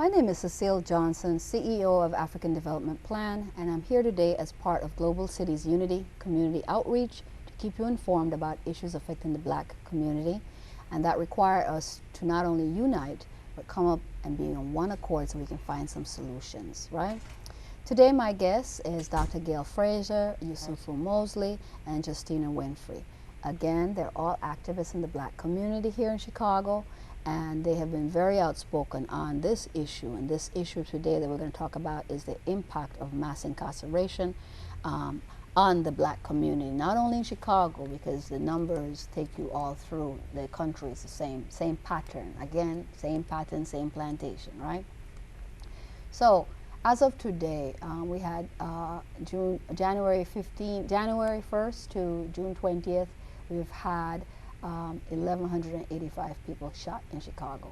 My name is Cecile Johnson, CEO of African Development Plan, and I'm here today as part of Global Cities Unity Community Outreach to keep you informed about issues affecting the Black community, and that require us to not only unite, but come up and be on one accord so we can find some solutions, right? Today my guest is Dr. Gail Fraser, Yusufu Mosley, and Justina Winfrey. Again, they're all activists in the Black community here in Chicago, and they have been very outspoken on this issue. And this issue today that we're going to talk about is the impact of mass incarceration on the Black community, not only in Chicago, because the numbers take you all through the country. It's the same pattern. Again, same pattern, same plantation, right? So as of today, we had January 1st to June 20th, we've had 1,185 people shot in Chicago.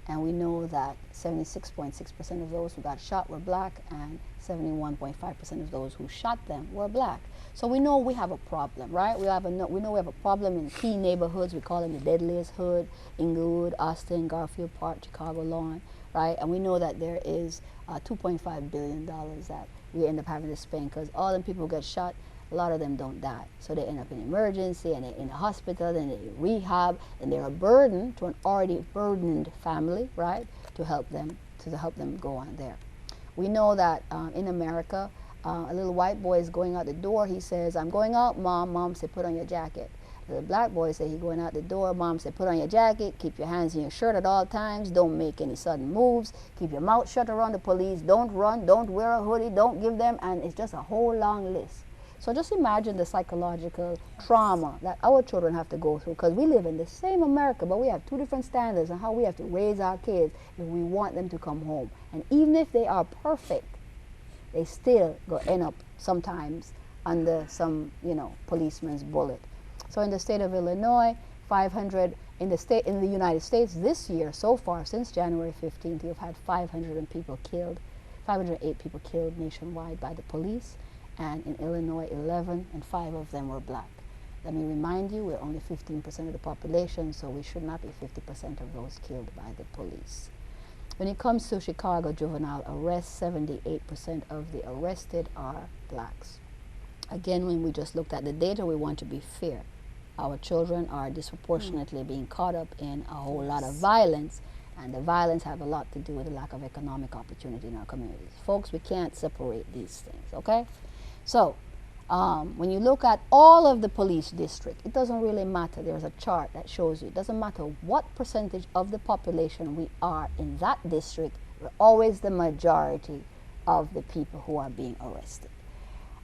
And we know that 76.6% of those who got shot were Black, and 71.5% of those who shot them were Black. So we know we have a problem, right? We know we have a problem in key neighborhoods. We call them the deadliest hood: Inglewood, Austin, Garfield Park, Chicago Lawn, right? And we know that there is $2.5 billion that we end up having to spend, because all the people who get shot, a lot of them don't die. So they end up in emergency, and they're in a hospital, and they're in rehab, and they're a burden to an already burdened family, right, to help them go on there. We know that in America, a little white boy is going out the door. He says, "I'm going out, Mom." Mom said, "Put on your jacket." The Black boy said, he's going out the door. Mom said, "Put on your jacket, keep your hands in your shirt at all times, don't make any sudden moves, keep your mouth shut around the police, don't run, don't wear a hoodie, don't give them," and it's just a whole long list. So just imagine the psychological trauma that our children have to go through, because we live in the same America, but we have two different standards on how we have to raise our kids if we want them to come home. And even if they are perfect, they still end up sometimes under some, policeman's bullet. So in the state of Illinois, 500 in the United States this year so far, since January 15th, you've had 508 people killed nationwide by the police. And in Illinois, 11, and 5 of them were Black. Let me remind you, we're only 15% of the population, so we should not be 50% of those killed by the police. When it comes to Chicago juvenile arrests, 78% of the arrested are Blacks. Again, when we just looked at the data, we want to be fair. Our children are disproportionately being caught up in a whole lot of violence, and the violence have a lot to do with the lack of economic opportunity in our communities. Folks, we can't separate these things, okay? So when you look at all of the police district, it doesn't really matter. There's a chart that shows you it doesn't matter what percentage of the population we are in that district, we're always the majority of the people who are being arrested.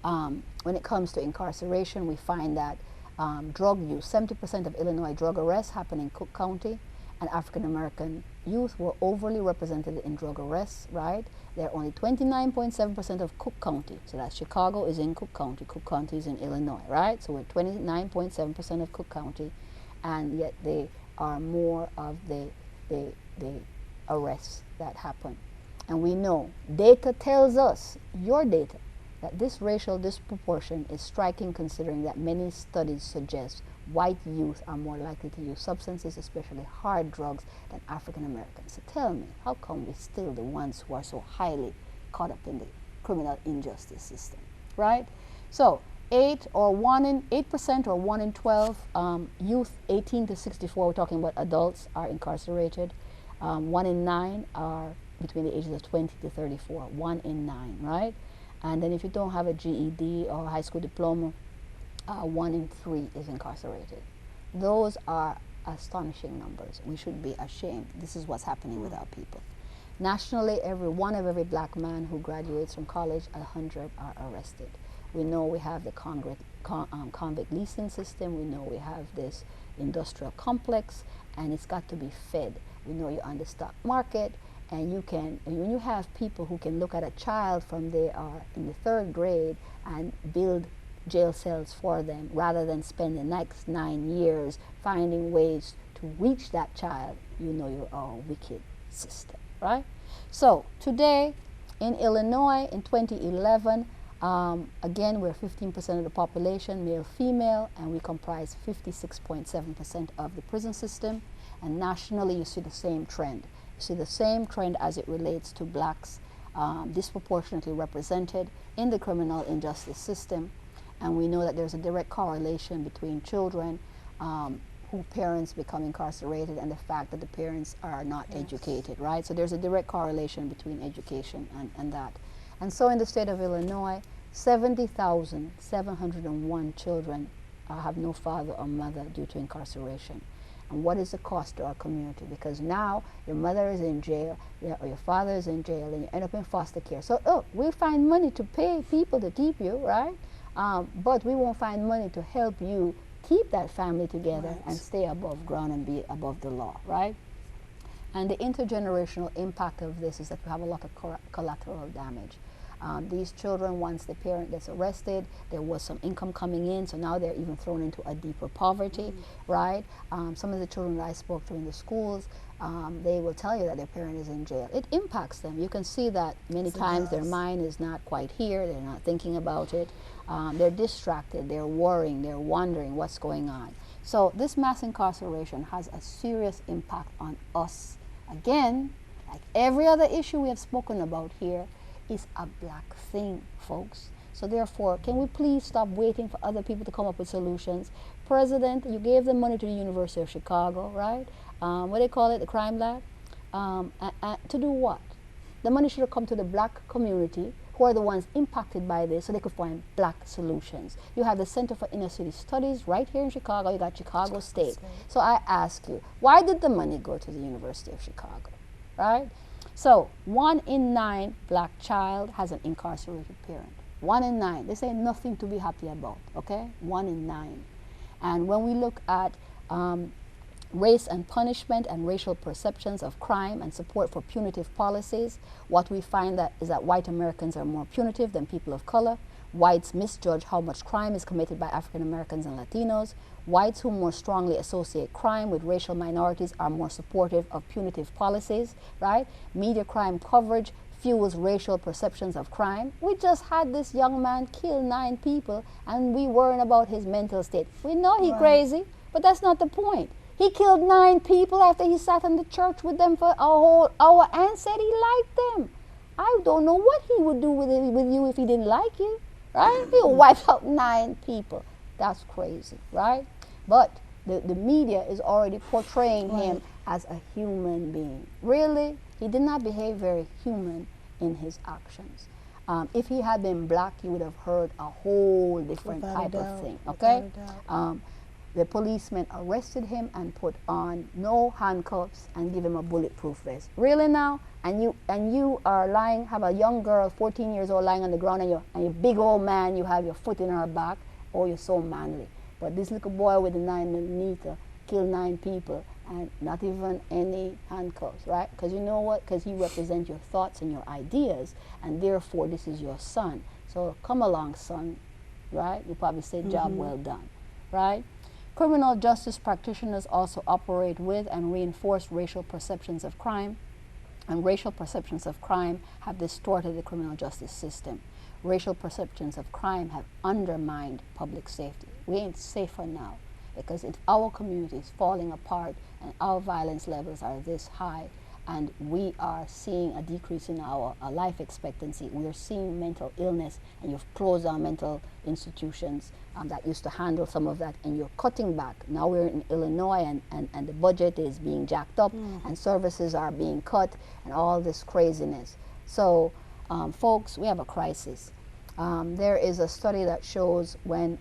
When it comes to incarceration, we find that drug use, 70% of Illinois drug arrests happen in Cook County, and African American youth were overly represented in drug arrests, right? They're only 29.7% of Cook County. So that's Chicago is in Cook County. Cook County is in Illinois, right? So we're 29.7% of Cook County, and yet they are more of the arrests that happen. And we know, data tells us, your data, that this racial disproportion is striking, considering that many studies suggest white youth are more likely to use substances, especially hard drugs, than African Americans. So tell me, how come we're still the ones who are so highly caught up in the criminal injustice system, right? So 8% or 1 in 12 youth 18 to 64, we're talking about adults, are incarcerated. 1 in 9 are between the ages of 20 to 34, 1 in 9, right? And then if you don't have a GED or a high school diploma, 1 in 3 is incarcerated. Those are astonishing numbers. We should be ashamed. This is what's happening with our people. Nationally, every Black man who graduates from college, 100 are arrested. We know we have the convict leasing system. We know we have this industrial complex, and it's got to be fed. We know you're on the stock market, and when you have people who can look at a child from they are in the 3rd grade and build jail cells for them, rather than spend the next 9 years finding ways to reach that child, you know you're a wicked system, right? So today in Illinois in 2011, again, we're 15% of the population, male, female, and we comprise 56.7% of the prison system. And nationally, you see the same trend. You see the same trend as it relates to blacks disproportionately represented in the criminal injustice system. And we know that there's a direct correlation between children who parents become incarcerated and the fact that the parents are not educated, right? So there's a direct correlation between education and that. And so in the state of Illinois, 70,701 children have no father or mother due to incarceration. And what is the cost to our community? Because now your mother is in jail, or your father is in jail, and you end up in foster care. So, we find money to pay people to keep you, right? But we won't find money to help you keep that family together and stay above ground and be above the law, right? And the intergenerational impact of this is that we have a lot of collateral damage. These children, once the parent gets arrested, there was some income coming in, so now they're even thrown into a deeper poverty, right? Some of the children that I spoke to in the schools, they will tell you that their parent is in jail. It impacts them. You can see that many times their mind is not quite here, they're not thinking about it, they're distracted, they're worrying, they're wondering what's going on. So this mass incarceration has a serious impact on us. Again, like every other issue we have spoken about here, is a black thing, folks. So therefore, can we please stop waiting for other people to come up with solutions? President, you gave the money to the University of Chicago, right? What do they call it, the crime lab? To do what? The money should have come to the black community, who are the ones impacted by this, so they could find black solutions. You have the Center for Inner City Studies right here in Chicago. You got Chicago State. So I ask you, why did the money go to the University of Chicago, right? So 1 in 9 black child has an incarcerated parent. 1 in 9. This ain't nothing to be happy about, okay? 1 in 9. And when we look at race and punishment and racial perceptions of crime and support for punitive policies, what we find is that white Americans are more punitive than people of color. Whites misjudge how much crime is committed by African Americans and Latinos. Whites who more strongly associate crime with racial minorities are more supportive of punitive policies, right? Media crime coverage fuels racial perceptions of crime. We just had this young man kill 9 people and we worrying about his mental state. We know he's crazy, but that's not the point. He killed 9 people after he sat in the church with them for a whole hour and said he liked them. I don't know what he would do with you if he didn't like you, right? He would wipe out 9 people. That's crazy, right? But the media is already portraying him as a human being. Really, he did not behave very human in his actions. If he had been black, you would have heard a whole different type of thing, okay? The policeman arrested him and put on no handcuffs and give him a bulletproof vest. Really now? And you are lying, have a young girl, 14 years old, lying on the ground, and you're big old man, you have your foot in her back, oh, you're so manly. But this little boy with the 9mm killed 9 people and not even any handcuffs, right? Because you know what? Because you represent your thoughts and your ideas, and therefore this is your son. So come along, son, right? You probably say, job well done, right? Criminal justice practitioners also operate with and reinforce racial perceptions of crime, and racial perceptions of crime have distorted the criminal justice system. Racial perceptions of crime have undermined public safety. We ain't safer now, because if our community is falling apart and our violence levels are this high, and we are seeing a decrease in our life expectancy, we are seeing mental illness, and you've closed our mental institutions that used to handle some of that, and you're cutting back. Now we're in Illinois, and the budget is being jacked up, and services are being cut, and all this craziness. So, folks, we have a crisis. There is a study that shows when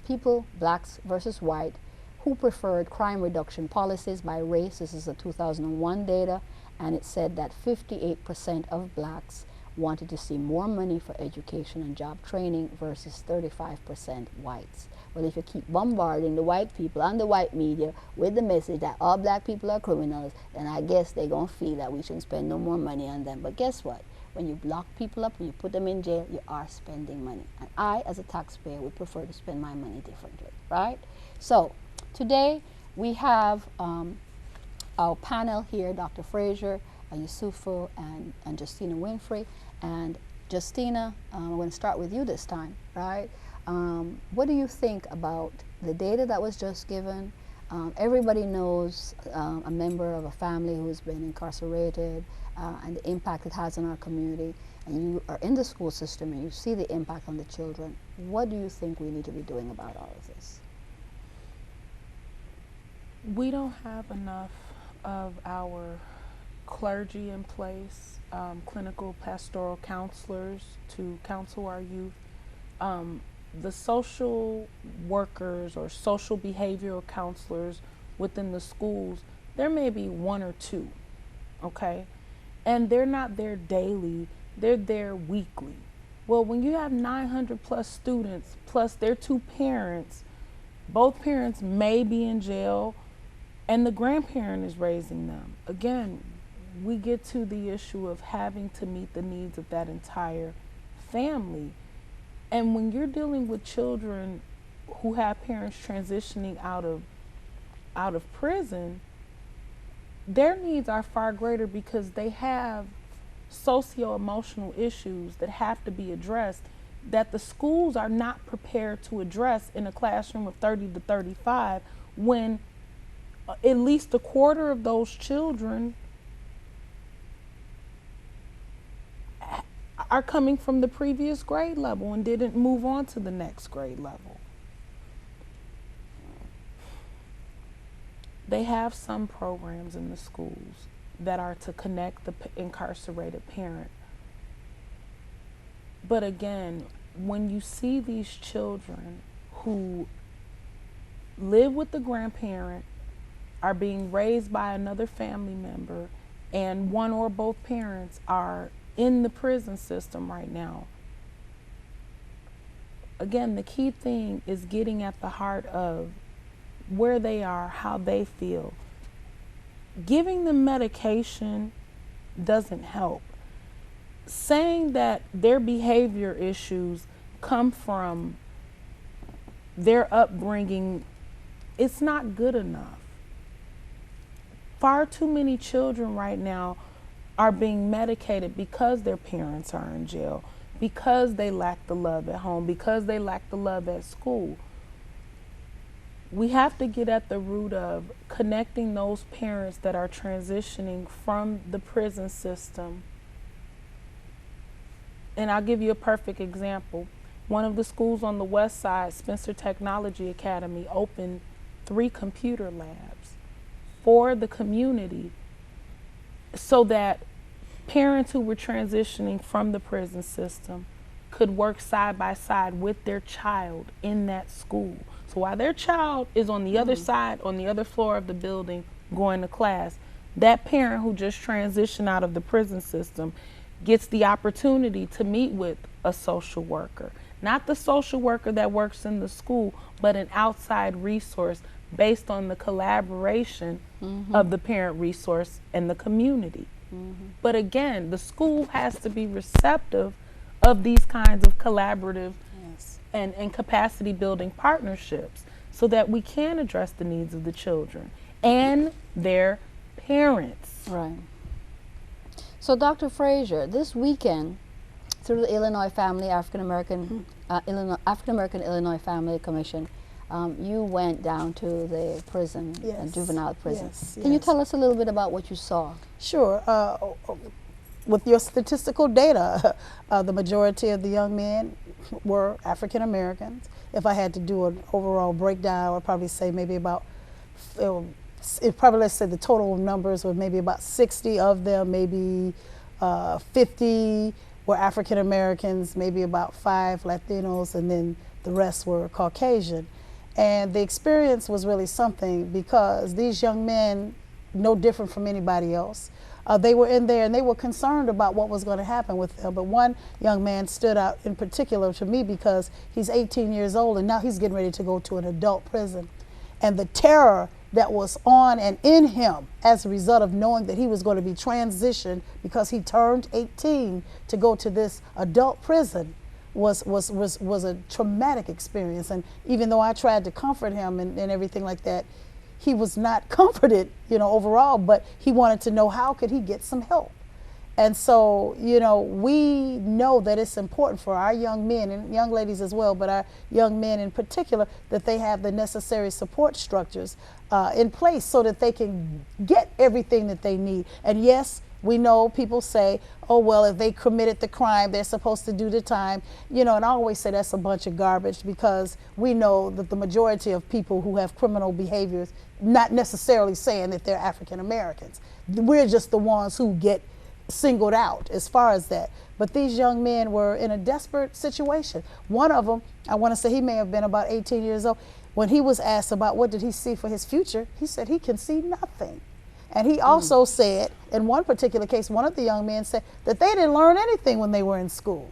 people, blacks versus white, who preferred crime reduction policies by race, this is the 2001 data, and it said that 58% of blacks wanted to see more money for education and job training versus 35% whites. Well, if you keep bombarding the white people and the white media with the message that all black people are criminals, then I guess they're going to feel that we shouldn't spend no more money on them. But guess what? When you lock people up, when you put them in jail, you are spending money. And I, as a taxpayer, would prefer to spend my money differently, right? So today we have our panel here, Dr. Frazier, Yusufu, and Justina Winfrey. And Justina, I'm going to start with you this time, right? What do you think about the data that was just given, Everybody knows a member of a family who's been incarcerated and the impact it has on our community. And you are in the school system and you see the impact on the children. What do you think we need to be doing about all of this? We don't have enough of our clergy in place, clinical pastoral counselors to counsel our youth. The social workers or social behavioral counselors within the schools, there may be one or two, okay? And they're not there daily, they're there weekly. Well, when you have 900 plus students, plus their two parents, both parents may be in jail and the grandparent is raising them. Again, we get to the issue of having to meet the needs of that entire family. And when you're dealing with children who have parents transitioning out of prison, their needs are far greater because they have socio-emotional issues that have to be addressed that the schools are not prepared to address in a classroom of 30 to 35 when at least a quarter of those children are coming from the previous grade level and didn't move on to the next grade level. They have some programs in the schools that are to connect the incarcerated parent. But again, when you see these children who live with the grandparent, are being raised by another family member, and one or both parents are in the prison system right now. Again, the key thing is getting at the heart of where they are, how they feel. Giving them medication doesn't help. Saying that their behavior issues come from their upbringing, it's not good enough. Far too many children right now are being medicated because their parents are in jail, because they lack the love at home, because they lack the love at school. We have to get at the root of connecting those parents that are transitioning from the prison system. And I'll give you a perfect example. One of the schools on the west side, Spencer Technology Academy, opened 3 computer labs for the community so that parents who were transitioning from the prison system could work side by side with their child in that school. So while their child is on the other side, on the other floor of the building, going to class, that parent who just transitioned out of the prison system gets the opportunity to meet with a social worker. Not the social worker that works in the school, but an outside resource based on the collaboration of the parent resource and the community. But again, the school has to be receptive of these kinds of collaborative and capacity building partnerships so that we can address the needs of the children and their parents. Right. So Dr. Frazier, this weekend, through the Illinois Family African American Illinois Family Commission, you went down to the prison, juvenile prison. Can you tell us a little bit about what you saw? Sure. With your statistical data, the majority of the young men were African Americans. If I had to do an overall breakdown, I would probably say maybe about, let's say the total numbers were maybe about 60 of them, maybe 50 were African Americans, maybe about 5 Latinos, and then the rest were Caucasian. And the experience was really something because these young men, no different from anybody else, they were in there and they were concerned about what was going to happen with them. But one young man stood out in particular to me because he's 18 years old and now he's getting ready to go to an adult prison. And the terror that was on and in him as a result of knowing that he was going to be transitioned because he turned 18 to go to this adult prison was a traumatic experience. And even though I tried to comfort him and everything like that, he was not comforted, overall, but he wanted to know how could he get some help. And so, we know that it's important for our young men and young ladies as well, but our young men in particular, that they have the necessary support structures in place so that they can get everything that they need. And yes, we know people say, oh, well, if they committed the crime, they're supposed to do the time. And I always say that's a bunch of garbage, because we know that the majority of people who have criminal behaviors, not necessarily saying that they're African Americans. We're just the ones who get singled out as far as that. But these young men were in a desperate situation. One of them, I want to say he may have been about 18 years old. When he was asked about what did he see for his future, he said he can see nothing. And he also said, in one particular case, one of the young men said that they didn't learn anything when they were in school.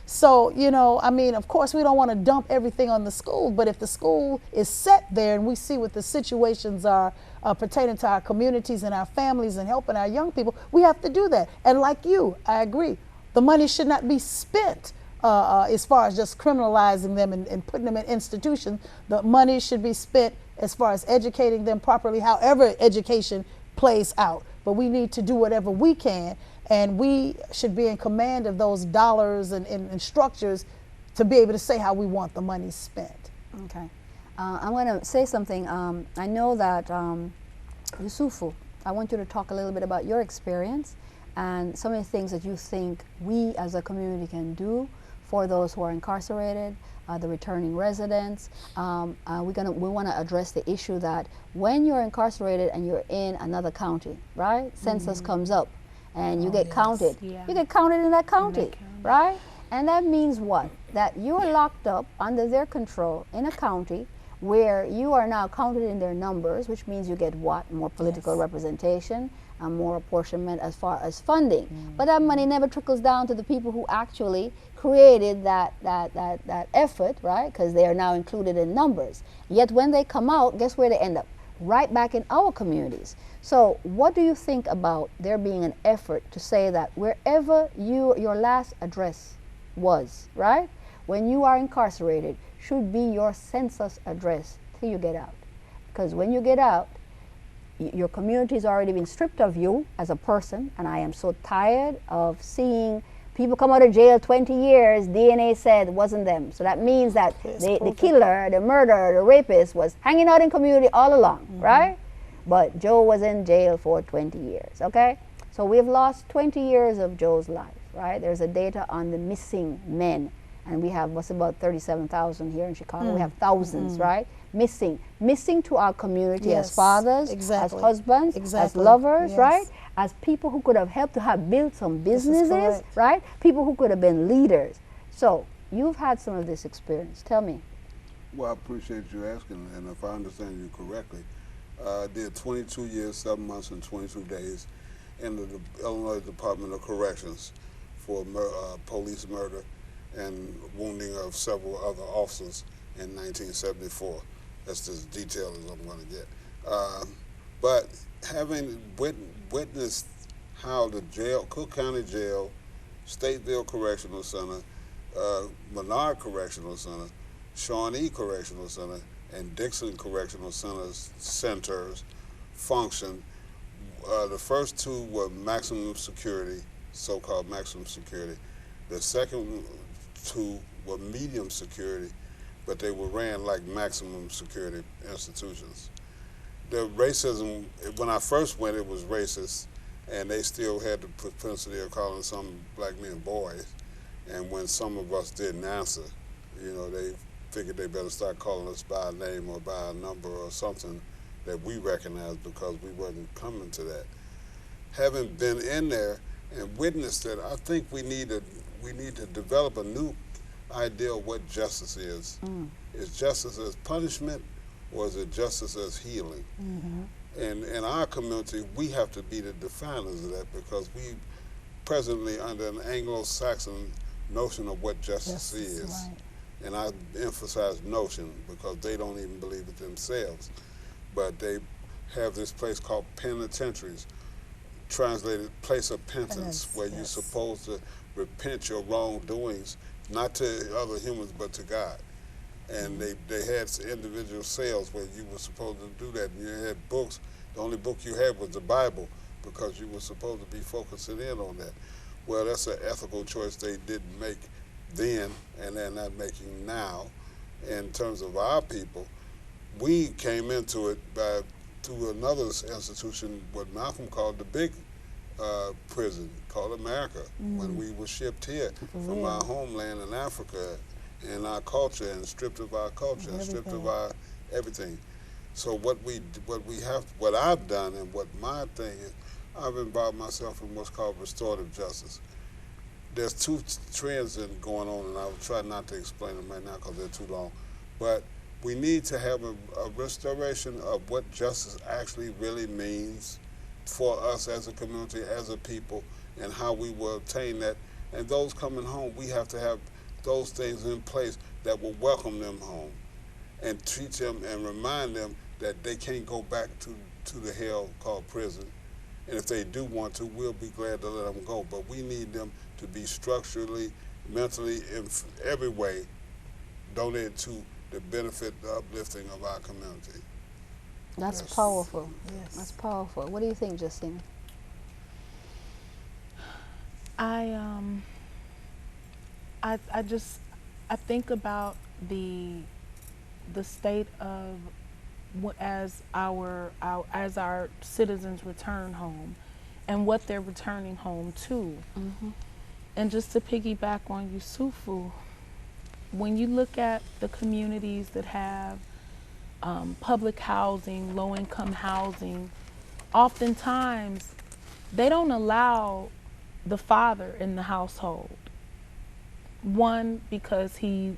So, of course, we don't want to dump everything on the school, but if the school is set there and we see what the situations are pertaining to our communities and our families and helping our young people, we have to do that. And like you, I agree, the money should not be spent as far as just criminalizing them and putting them in institutions. The money should be spent as far as educating them properly, however education plays out. But we need to do whatever we can, and we should be in command of those dollars and structures to be able to say how we want the money spent. Okay. I want to say something. I know that Yusufu, I want you to talk a little bit about your experience and some of the things that you think we as a community can do for those who are incarcerated, the returning residents. We want to address the issue that when you're incarcerated and you're in another county, right? Census comes up and you get counted. Yeah. You get counted in that county, right? And that means what? That you're locked up under their control in a county where you are now counted in their numbers, which means you get what? More political representation and more apportionment as far as funding. But that money never trickles down to the people who actually created that effort, right? Because they are now included in numbers. Yet when they come out, guess where they end up? Right back in our communities. So what do you think about there being an effort to say that wherever your last address was, right? When you are incarcerated, should be your census address till you get out. Because when you get out, your community has already been stripped of you as a person, and I am so tired of seeing people come out of jail 20 years, DNA said it wasn't them. So that means that the killer, the murderer, the rapist was hanging out in community all along, right? But Joe was in jail for 20 years, okay? So we've lost 20 years of Joe's life, right? There's a data on the missing men, and we have what's about 37,000 here in Chicago. We have thousands, right? Missing to our community as fathers, as husbands, as lovers, right? As people who could have helped to have built some businesses, right? People who could have been leaders. So you've had some of this experience. Tell me. Well, I appreciate you asking, and if I understand you correctly, I did 22 years, 7 months, and 22 days in the Illinois Department of Corrections for police murder and wounding of several other officers in 1974. That's as detailed as I'm going to get. But having witnessed how the jail, Cook County Jail, Stateville Correctional Center, Menard Correctional Center, Shawnee Correctional Center, and Dixon Correctional Centers function, the first two were maximum security, so-called maximum security. The second two were medium security, but they were ran like maximum security institutions. The racism, when I first went, it was racist, and they still had the propensity of calling some black men boys. And when some of us didn't answer, they figured they better start calling us by a name or by a number or something that we recognized, because we wasn't coming to that. Having been in there and witnessed it, I think we need to develop a new idea of what justice is. Is justice as punishment, or is it justice as healing? And in our community, we have to be the definers of that, because we presently under an Anglo-Saxon notion of what justice is. Right. And I emphasize notion because they don't even believe it themselves. But they have this place called penitentiaries, translated place of penance, where you're supposed to repent your wrongdoings, not to other humans, but to God. And they had individual cells where you were supposed to do that. And you had books. The only book you had was the Bible, because you were supposed to be focusing in on that. Well, that's an ethical choice they didn't make then, and they're not making now. In terms of our people, we came into it through another institution, what Malcolm called the big prison, called America, when we were shipped here from our homeland in Africa and our culture, and stripped of our culture, and stripped of our everything. So what I've done, and what my thing is, I've involved myself in what's called restorative justice. There's two trends going on, and I'll try not to explain them right now because they're too long. But we need to have a restoration of what justice actually really means for us as a community, as a people, and how we will obtain that. And those coming home, we have to have those things in place that will welcome them home and teach them and remind them that they can't go back to the hell called prison. And if they do want to, we'll be glad to let them go. But we need them to be structurally, mentally, in every way donated to the benefit, the uplifting of our community. That's Yes. powerful. Yes. That's powerful. What do you think, Justina? I think about the state of as our citizens return home, and what they're returning home to. And just to piggyback on Yusufu, when you look at the communities that have public housing, low-income housing, oftentimes they don't allow the father in the household. One, because he's,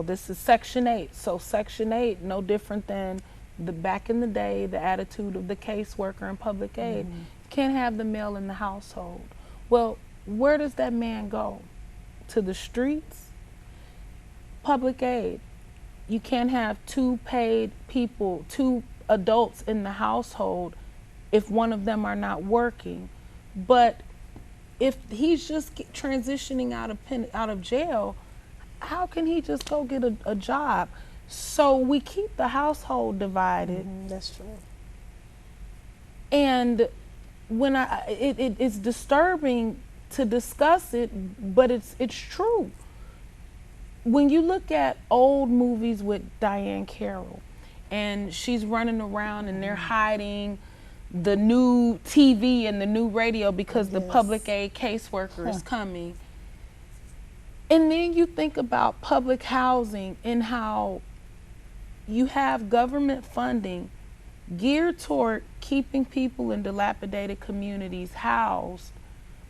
this is Section 8. So Section 8, no different than back in the day, the attitude of the caseworker in public aid. Can't have the male in the household. Well, where does that man go? To the streets? Public aid. You can't have two paid people, two adults in the household if one of them are not working. But if he's just transitioning out of jail, how can he just go get a job? So we keep the household divided. That's true. And when it's disturbing to discuss it, but it's true. When you look at old movies with Diane Carroll, and she's running around and they're hiding the new TV and the new radio because the public aid caseworker is coming. And then you think about public housing and how you have government funding geared toward keeping people in dilapidated communities housed,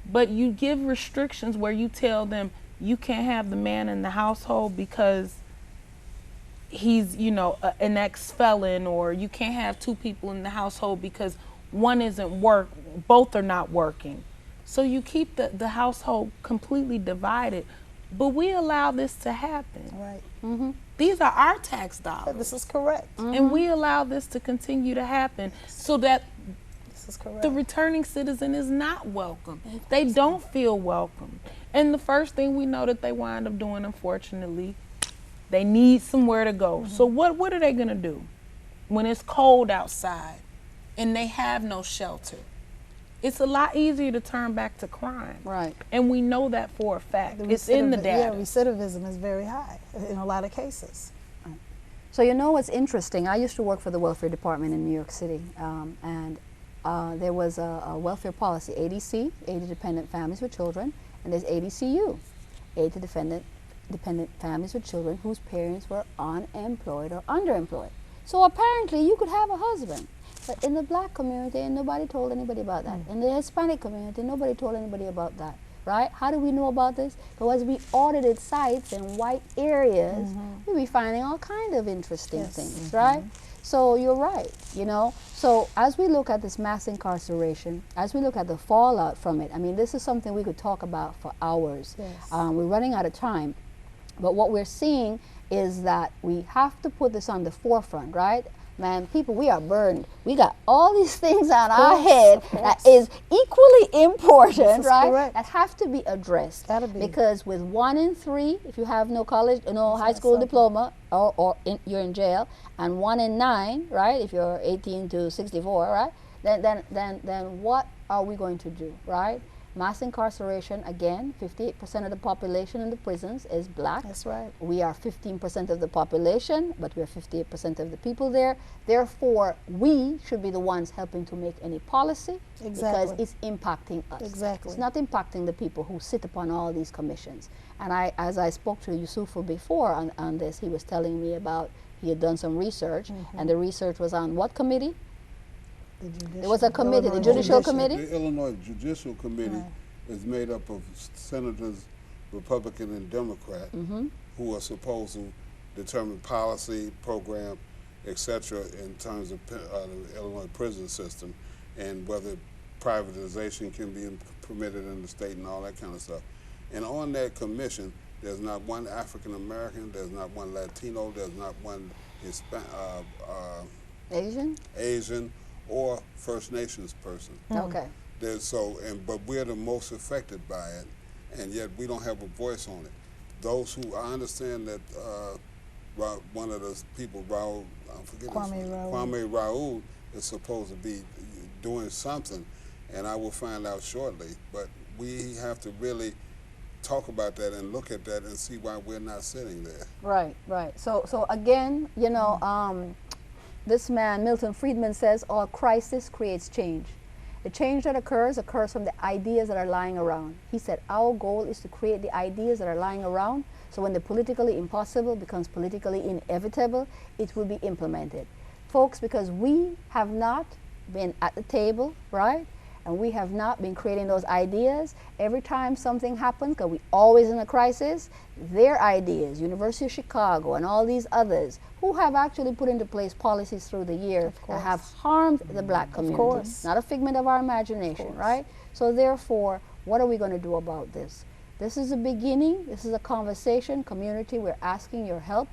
but you give restrictions where you tell them you can't have the man in the household because he's, an ex-felon, or you can't have two people in the household because one isn't both are not working. So you keep the household completely divided, but we allow this to happen. Right. These are our tax dollars. This is correct. And we allow this to continue to happen so that This is correct. the returning citizen is not welcome. They don't feel welcome. And the first thing we know that they wind up doing, unfortunately, they need somewhere to go. So what are they gonna do when it's cold outside and they have no shelter? It's a lot easier to turn back to crime. Right. And we know that for a fact. It's in the data. Yeah, recidivism is very high in a lot of cases. So you know what's interesting? I used to work for the welfare department in New York City, and there was a welfare policy, ADC, Aid to Dependent Families with Children, and there's ADCU, Aid to Dependent Families with Children whose parents were unemployed or underemployed. So apparently you could have a husband. But in the black community, nobody told anybody about that. In the Hispanic community, nobody told anybody about that, right? How do we know about this? Because we audited sites in white areas, we be finding all kind of interesting things, right? So you're right, So as we look at this mass incarceration, as we look at the fallout from it, I mean, this is something we could talk about for hours. Yes. We're running out of time. But what we're seeing is that we have to put this on the forefront, right? Man, people, we are burdened. We got all these things on our head that is equally important, right? Correct. That have to be addressed. Gotta be. Because with 1 in 3, if you have no college, no high school diploma, you're in jail, and 1 in 9, right? If you're 18 to 64, right? then what are we going to do, right? Mass incarceration, again, 58% of the population in the prisons is black. That's right. We are 15% of the population, but we're 58% of the people there. Therefore, we should be the ones helping to make any policy because it's impacting us. Exactly. It's not impacting the people who sit upon all these commissions. And as I spoke to Yusufu before on this, he was telling me about he had done some research, and the research was on what committee? There was a committee, the Judicial Committee? The Illinois Judicial Committee is made up of senators, Republican and Democrat, who are supposed to determine policy, program, etc. in terms of the Illinois prison system and whether privatization can be permitted in the state and all that kind of stuff. And on that commission, there's not one African American, there's not one Latino, there's not one Asian, or First Nations person. Okay. But we're the most affected by it, and yet we don't have a voice on it. Those who, I understand that one of those people, Raul, I forget Kwame Raoul, is supposed to be doing something, and I will find out shortly. But we have to really talk about that and look at that and see why we're not sitting there. Right, right. So again, you know, this man, Milton Friedman, says all crisis creates change. The change that occurs from the ideas that are lying around. He said our goal is to create the ideas that are lying around, so when the politically impossible becomes politically inevitable, it will be implemented. Folks, because we have not been at the table, right? And we have not been creating those ideas. Every time something happens, because we're always in a crisis, their ideas, University of Chicago and all these others, who have actually put into place policies through the year that have harmed the black community. Not a figment of our imagination, right? So therefore, what are we going to do about this? This is a beginning. This is a conversation. Community, we're asking your help.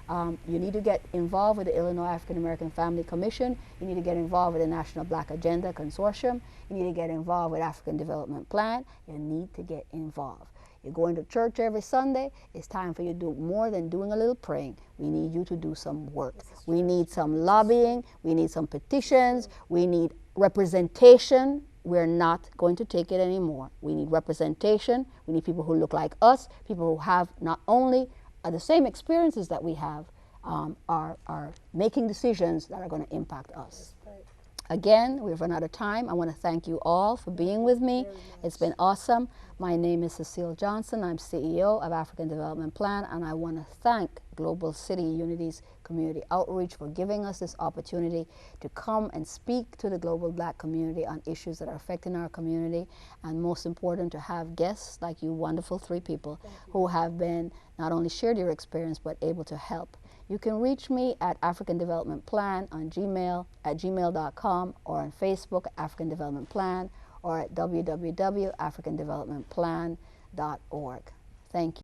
You need to get involved with the Illinois African American Family Commission. You need to get involved with the National Black Agenda Consortium. You need to get involved with African Development Plan. You need to get involved. You're going to church every Sunday. It's time for you to do more than doing a little praying. We need you to do some work. We need some lobbying. We need some petitions. We need representation. We're not going to take it anymore. We need representation. We need people who look like us, people who have not only the same experiences that we have, are making decisions that are going to impact us. Again, we've run out of time. I want to thank you all for being with me. It's been awesome. My name is Cecile Johnson. I'm CEO of African Development Plan, and I want to thank Global City Unity's Community Outreach for giving us this opportunity to come and speak to the global black community on issues that are affecting our community, and most important, to have guests like you wonderful three people who have been not only shared your experience but able to help. You can reach me at African Development Plan on Gmail at gmail.com, or on Facebook, African Development Plan, or at www.africandevelopmentplan.org. Thank you.